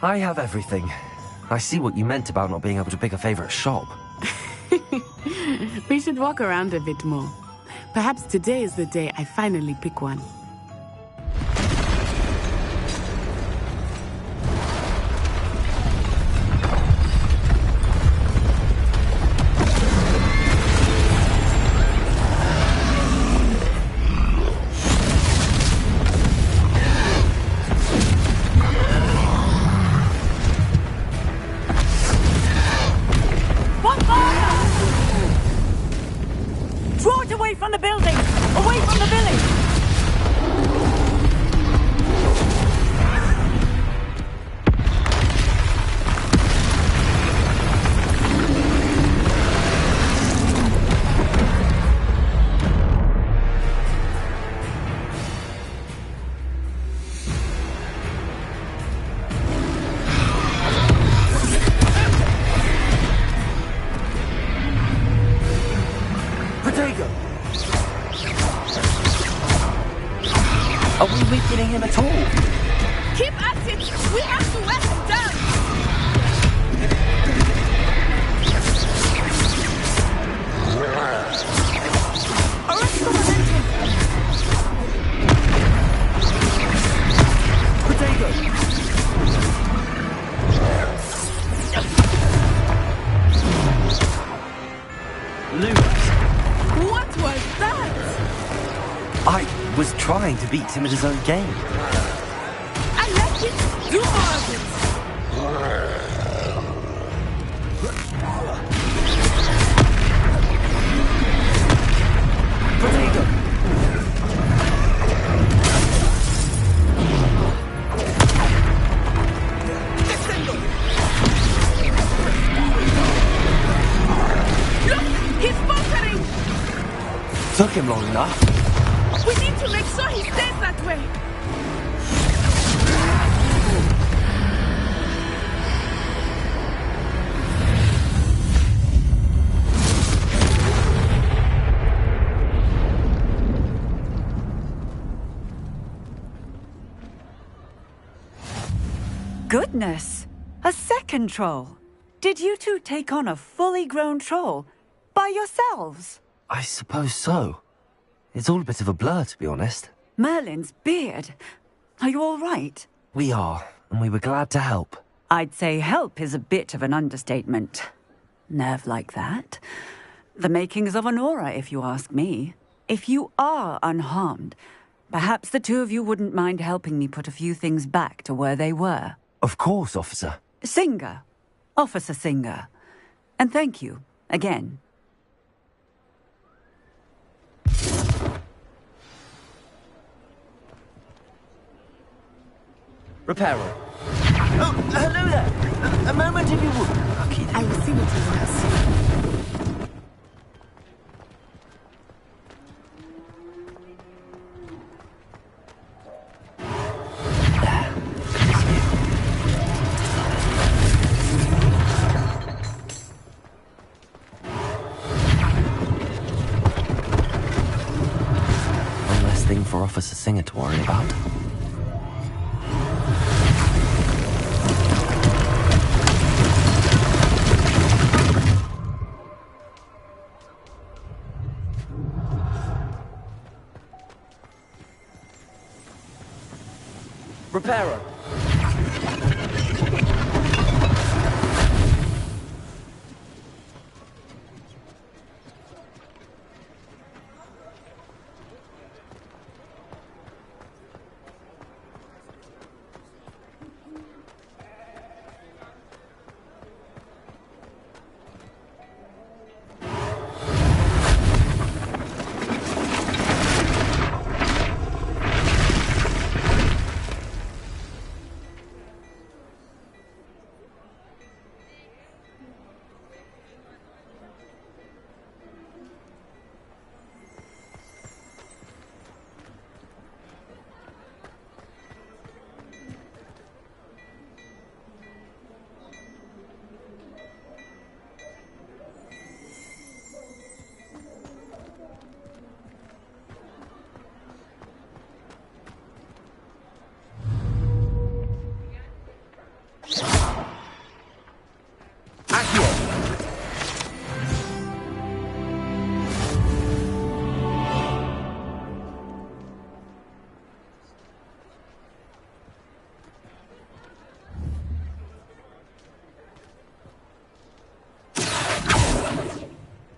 I have everything. I see what you meant about not being able to pick a favorite shop. We should walk around a bit more. Perhaps today is the day I finally pick one. Are we weakening him at all? Keep at it! We have to wear him down! Arrest the momentum! Potato! Lose. What was that? I was trying to beat him at his own game. I like it! Do more of it! Potato! Look! He's faltering! Took him long enough. We need to make sure he stays that way! Goodness! A second troll! Did you two take on a fully grown troll? By yourselves? I suppose so. It's all a bit of a blur, to be honest. Merlin's beard. Are you all right? We are, and we were glad to help. I'd say help is a bit of an understatement. Nerve like that. The makings of an aura, if you ask me. If you are unharmed, perhaps the two of you wouldn't mind helping me put a few things back to where they were. Of course, officer. Singer. Officer Singer. And thank you, again. Repairer. Oh, hello there. A moment if you would. Lucky. I will see what he wants. One less thing for Officer Singer to worry about. Repairer.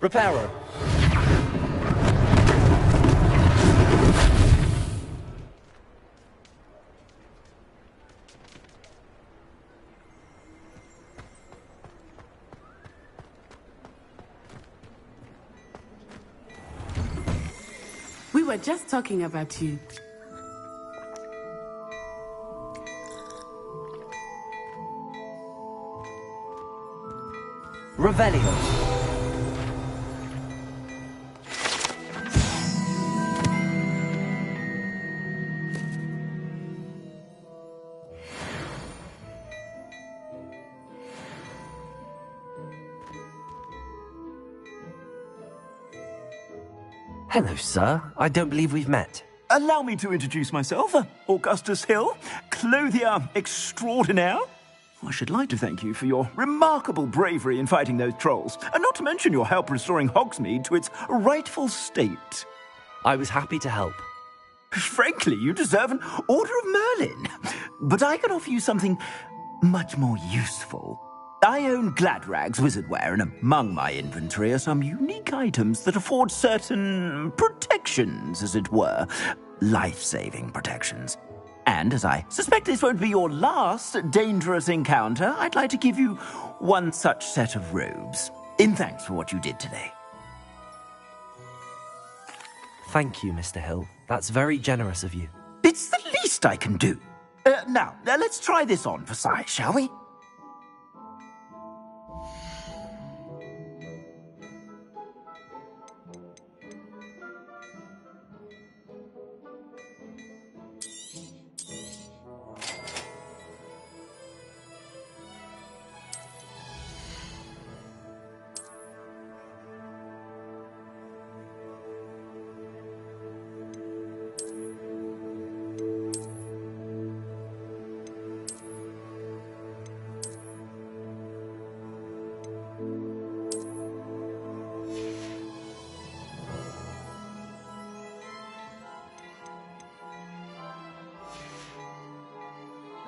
Reparo. We were just talking about you. Revelio. Hello, sir. I don't believe we've met. Allow me to introduce myself, Augustus Hill, clothier extraordinaire. I should like to thank you for your remarkable bravery in fighting those trolls, and not to mention your help restoring Hogsmeade to its rightful state. I was happy to help. Frankly, you deserve an Order of Merlin. But I can offer you something much more useful. I own Gladrag's wizardware, and among my inventory are some unique items that afford certain protections, as it were. Life-saving protections. And as I suspect this won't be your last dangerous encounter, I'd like to give you one such set of robes, in thanks for what you did today. Thank you, Mr. Hill. That's very generous of you. It's the least I can do. Now, let's try this on for size, shall we?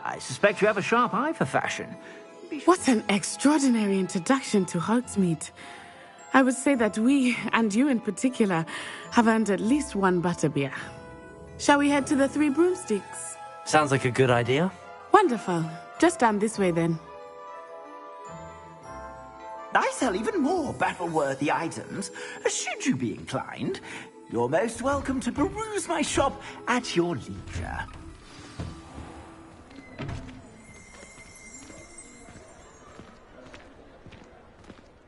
I suspect you have a sharp eye for fashion. What an extraordinary introduction to Hogsmeade. I would say that we, and you in particular, have earned at least one butterbeer. Shall we head to the Three Broomsticks? Sounds like a good idea. Wonderful. Just down this way then. I sell even more battle-worthy items. Should you be inclined, you're most welcome to peruse my shop at your leisure.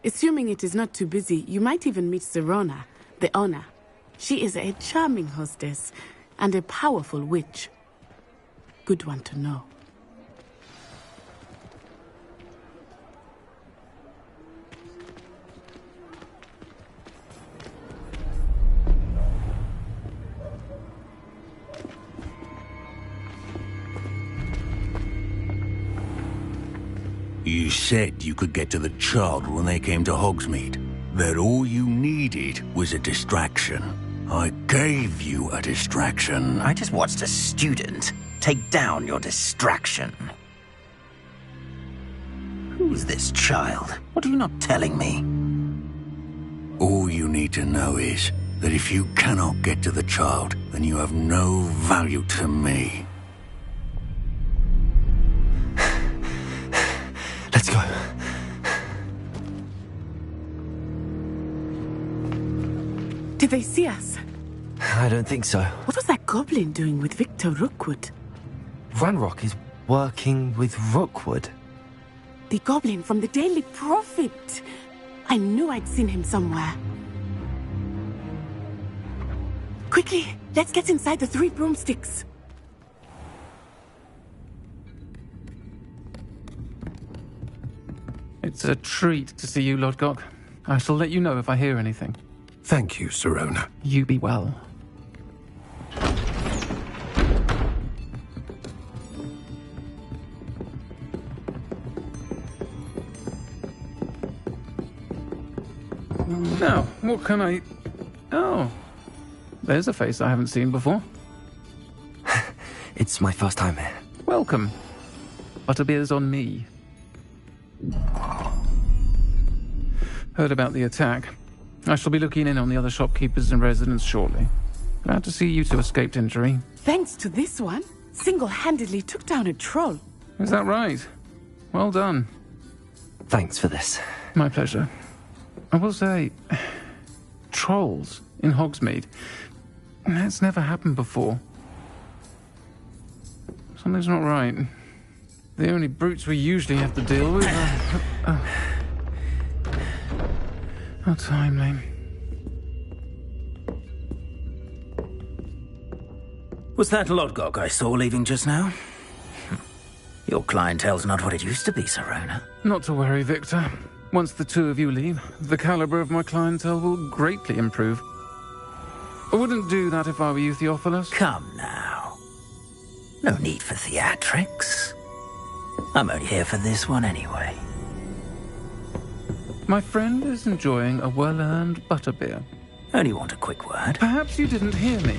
Assuming it is not too busy, you might even meet Serona, the owner. She is a charming hostess and a powerful witch. Good one to know. You said you could get to the child when they came to Hogsmeade. That all you needed was a distraction. I gave you a distraction. I just watched a student take down your distraction. Who's this child? What are you not telling me? All you need to know is that if you cannot get to the child, then you have no value to me. Let's go. Did they see us? I don't think so. What was that goblin doing with Victor Rookwood? Ranrock is working with Rookwood. The goblin from the Daily Prophet. I knew I'd seen him somewhere. Quickly, let's get inside the Three Broomsticks. It's a treat to see you, Lodgok. I shall let you know if I hear anything. Thank you, Serona. You be well. Now, what can I... Oh, there's a face I haven't seen before. It's my first time here. Welcome. Butterbeer's on me. Heard about the attack. I shall be looking in on the other shopkeepers and residents shortly. Glad to see you two escaped injury. Thanks to this one, single-handedly took down a troll. Is that right? Well done. Thanks for this. My pleasure. I will say, trolls in Hogsmeade. That's never happened before. Something's not right. The only brutes we usually have to deal with are... How timely. Was that Lodgok I saw leaving just now? Your clientele's not what it used to be, Sirona. Not to worry, Victor. Once the two of you leave, the caliber of my clientele will greatly improve. I wouldn't do that if I were you, Theophilus. Come now. No need for theatrics. I'm only here for this one anyway. My friend is enjoying a well-earned butterbeer. Only want a quick word. Perhaps you didn't hear me.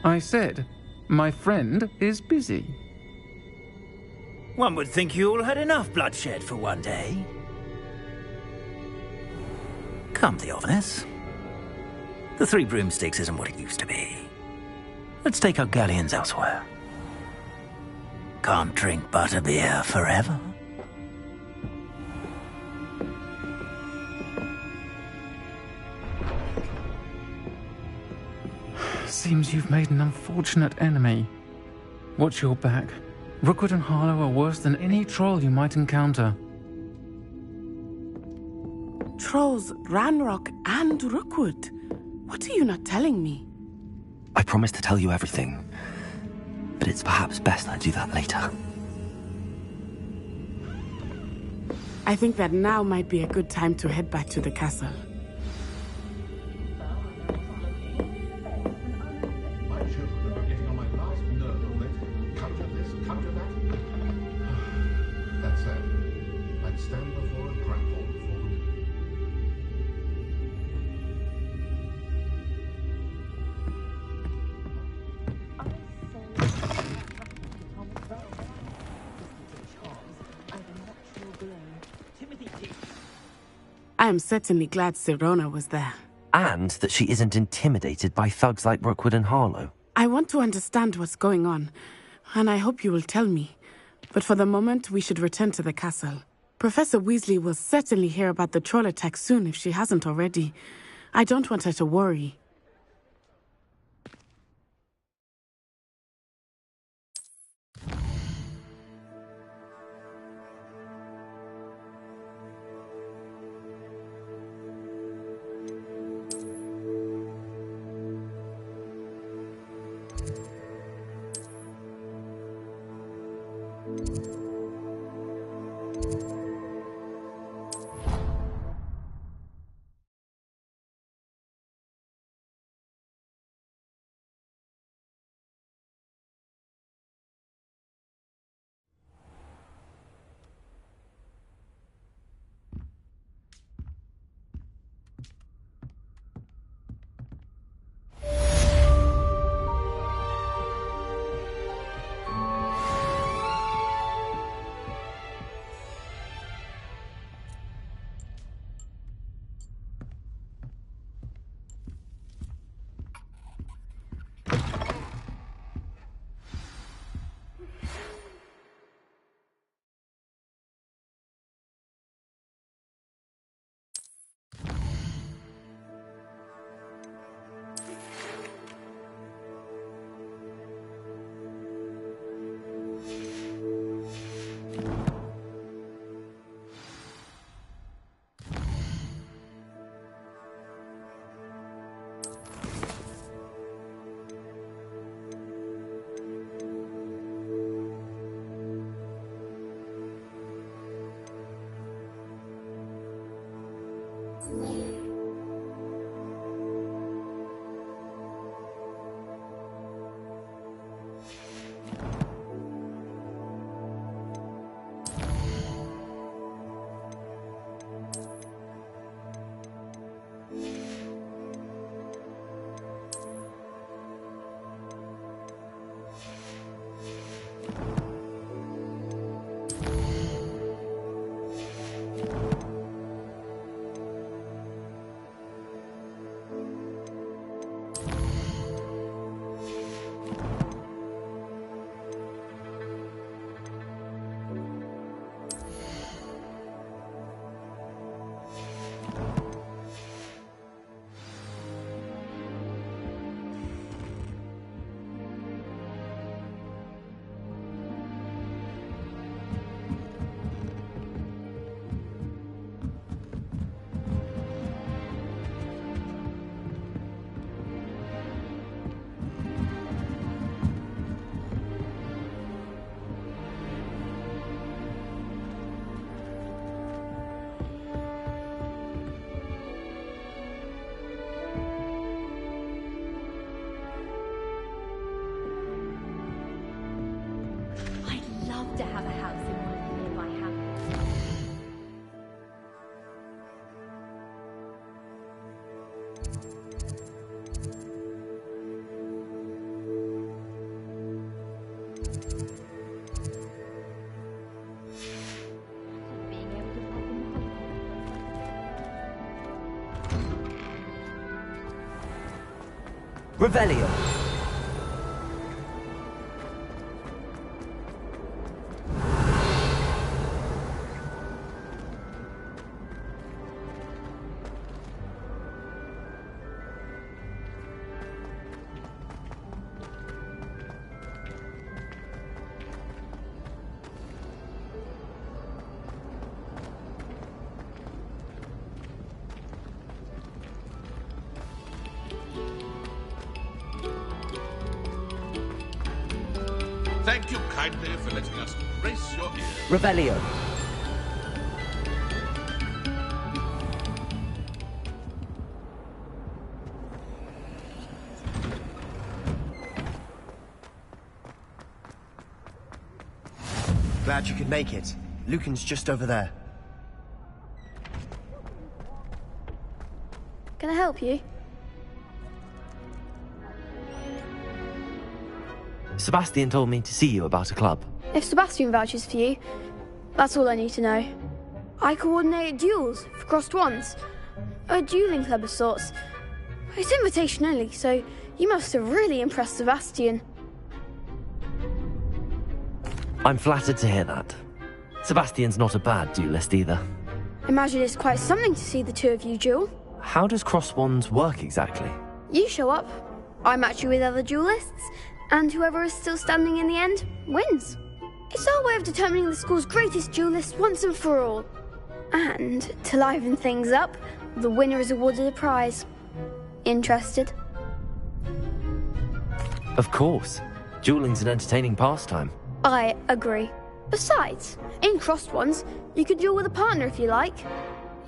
I said, my friend is busy. One would think you all had enough bloodshed for one day. Come, Theophilus. The Three Broomsticks isn't what it used to be. Let's take our galleons elsewhere. Can't drink butterbeer forever. Seems you've made an unfortunate enemy. Watch your back. Rookwood and Harlow are worse than any troll you might encounter. Trolls, Ranrock, and Rookwood. What are you not telling me? I promised to tell you everything, but it's perhaps best I do that later. I think that now might be a good time to head back to the castle. I am certainly glad Sirona was there. And that she isn't intimidated by thugs like Rookwood and Harlow. I want to understand what's going on, and I hope you will tell me. But for the moment, we should return to the castle. Professor Weasley will certainly hear about the troll attack soon if she hasn't already. I don't want her to worry. love to have a house in one of the nearby hamlets. Being able to park in the helicopter. Revelio. Thank you kindly for letting us grace your ears. Revelio. Glad you could make it. Lucan's just over there. Can I help you? Sebastian told me to see you about a club. If Sebastian vouches for you, that's all I need to know. I coordinate duels for crossed ones. A dueling club of sorts. It's invitation only, so you must have really impressed Sebastian. I'm flattered to hear that. Sebastian's not a bad duelist either. Imagine it's quite something to see the two of you duel. How does cross wands work exactly? You show up, I match you with other duelists, and whoever is still standing in the end wins. It's our way of determining the school's greatest duelist once and for all. And to liven things up, the winner is awarded a prize. Interested? Of course. Dueling's an entertaining pastime. I agree. Besides, in crossed ones, you could duel with a partner if you like.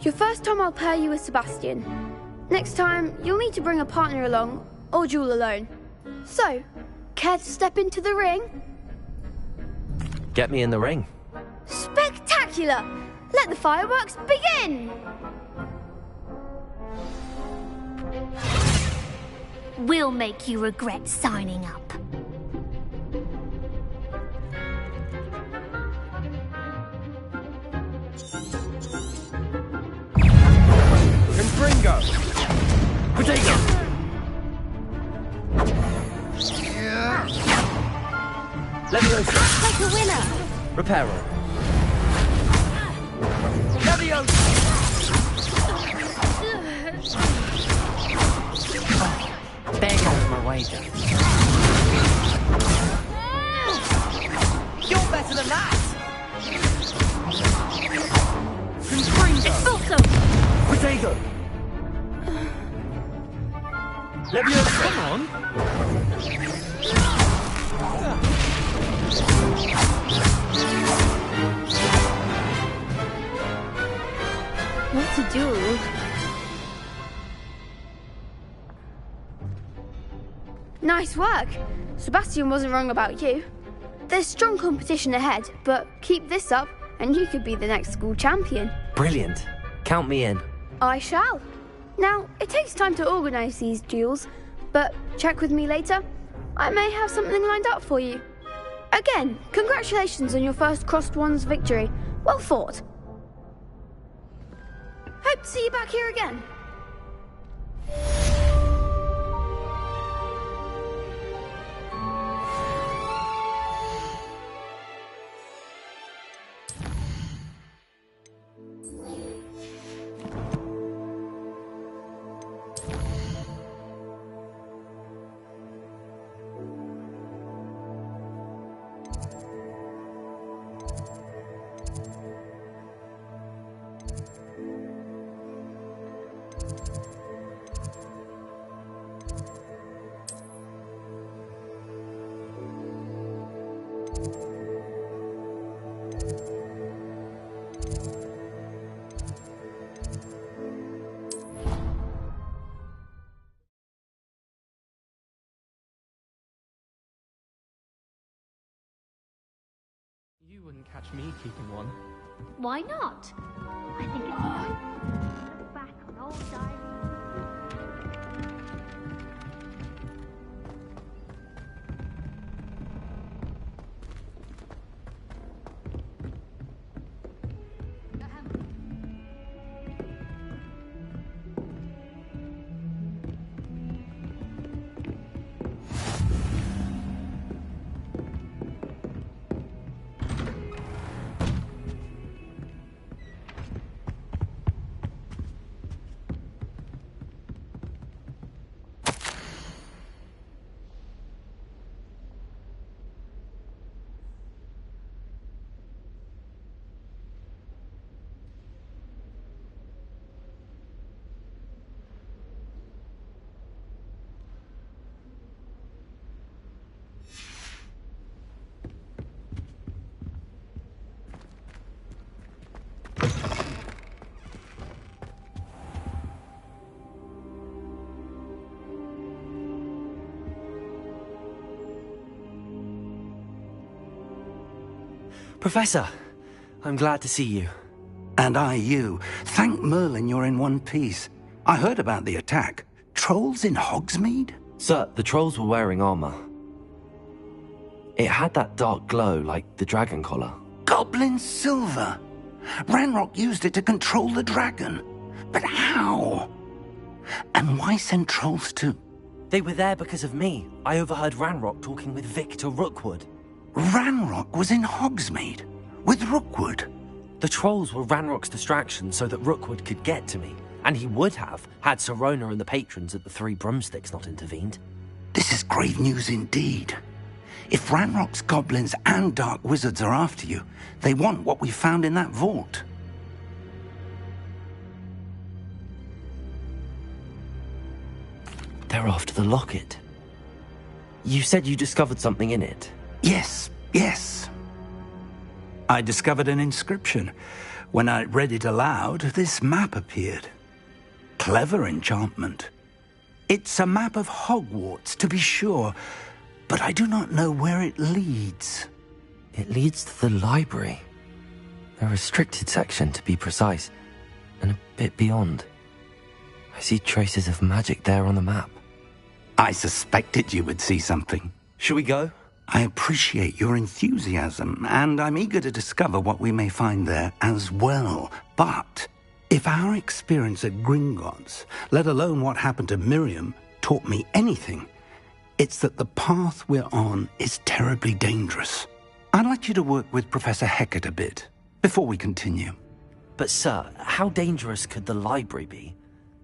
Your first time I'll pair you with Sebastian. Next time, you'll need to bring a partner along, or duel alone. So, care to step into the ring? Get me in the ring. Spectacular! Let the fireworks begin! We'll make you regret signing up. Confringo! Potato! Leviosa! Like a winner! Reparo! Leviosa! There goes my wager. You're better than that! Expulso! Potato! Leviosa! Come on! What to do? Nice work! Sebastian wasn't wrong about you. There's strong competition ahead, but keep this up and you could be the next school champion. Brilliant. Count me in. I shall. Now, it takes time to organise these duels, but check with me later. I may have something lined up for you. Again, congratulations on your first crossed ones victory. Well fought. Hope to see you back here again. You wouldn't catch me keeping one. Why not? I think it's fun. Look back on old diaries. Professor, I'm glad to see you. And I you. Thank Merlin you're in one piece. I heard about the attack. Trolls in Hogsmeade? Sir, the trolls were wearing armor. It had that dark glow like the dragon collar. Goblin silver! Ranrock used it to control the dragon. But how? And why send trolls too? They were there because of me. I overheard Ranrock talking with Victor Rookwood. Ranrock was in Hogsmeade? With Rookwood? The trolls were Ranrock's distraction so that Rookwood could get to me. And he would have, had Sirona and the patrons at the Three Broomsticks not intervened. This is grave news indeed. If Ranrock's goblins and dark wizards are after you, they want what we found in that vault. They're after the locket. You said you discovered something in it. Yes. I discovered an inscription. When I read it aloud, this map appeared. Clever enchantment. It's a map of Hogwarts, to be sure, but I do not know where it leads. It leads to the library. The restricted section, to be precise, and a bit beyond. I see traces of magic there on the map. I suspected you would see something. Shall we go? I appreciate your enthusiasm, and I'm eager to discover what we may find there as well. But if our experience at Gringotts, let alone what happened to Miriam, taught me anything, it's that the path we're on is terribly dangerous. I'd like you to work with Professor Hecat a bit before we continue. But sir, how dangerous could the library be?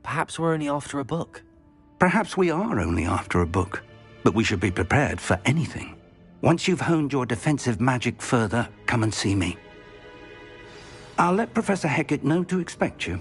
Perhaps we're only after a book. Perhaps we are only after a book, but we should be prepared for anything. Once you've honed your defensive magic further, come and see me. I'll let Professor Hecat know to expect you.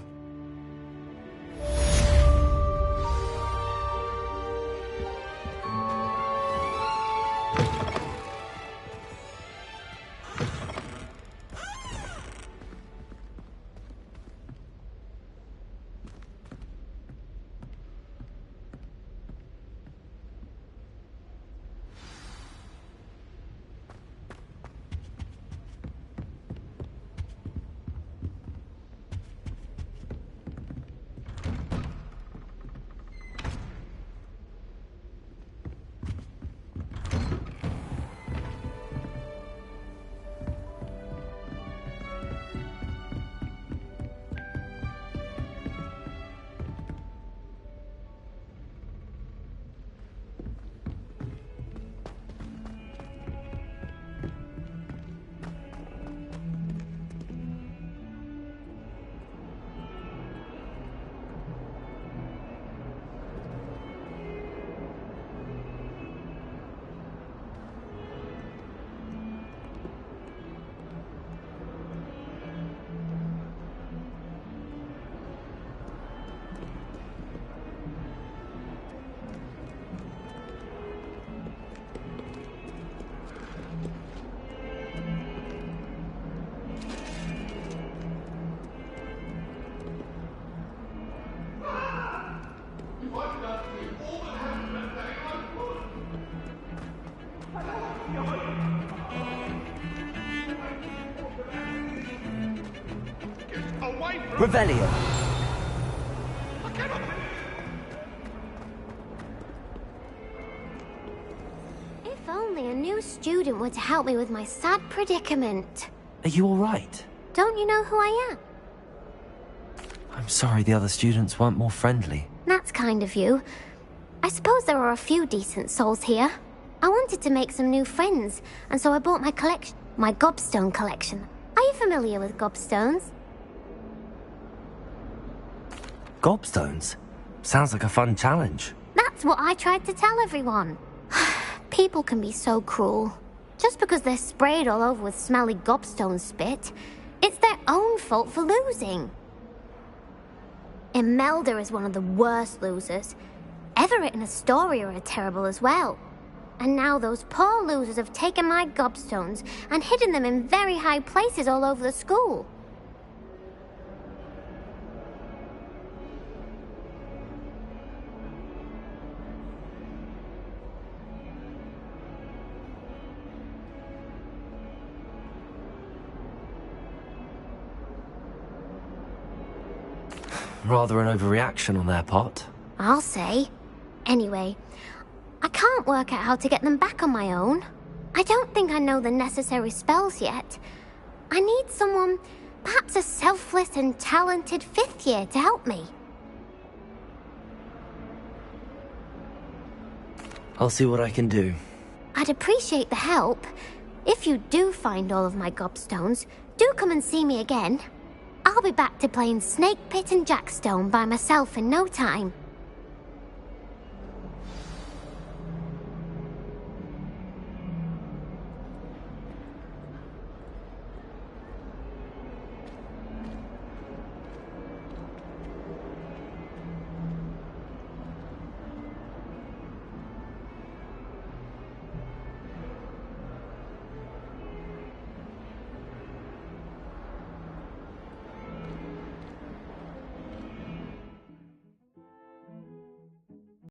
Revelio. If only a new student were to help me with my sad predicament. Are you all right? Don't you know who I am? I'm sorry the other students weren't more friendly. That's kind of you. I suppose there are a few decent souls here. I wanted to make some new friends, and so I bought my collection, my gobstone collection. Are you familiar with gobstones? Gobstones? Sounds like a fun challenge. That's what I tried to tell everyone. People can be so cruel. Just because they're sprayed all over with smelly gobstone spit, it's their own fault for losing. Imelda is one of the worst losers. Everett and Astoria are terrible as well. And now those poor losers have taken my gobstones and hidden them in very high places all over the school. Rather an overreaction on their part. I'll say. Anyway, I can't work out how to get them back on my own. I don't think I know the necessary spells yet. I need someone, perhaps a selfless and talented 5th year to help me. I'll see what I can do. I'd appreciate the help. If you do find all of my gobstones, do come and see me again. I'll be back to playing Snake Pit and Jackstone by myself in no time.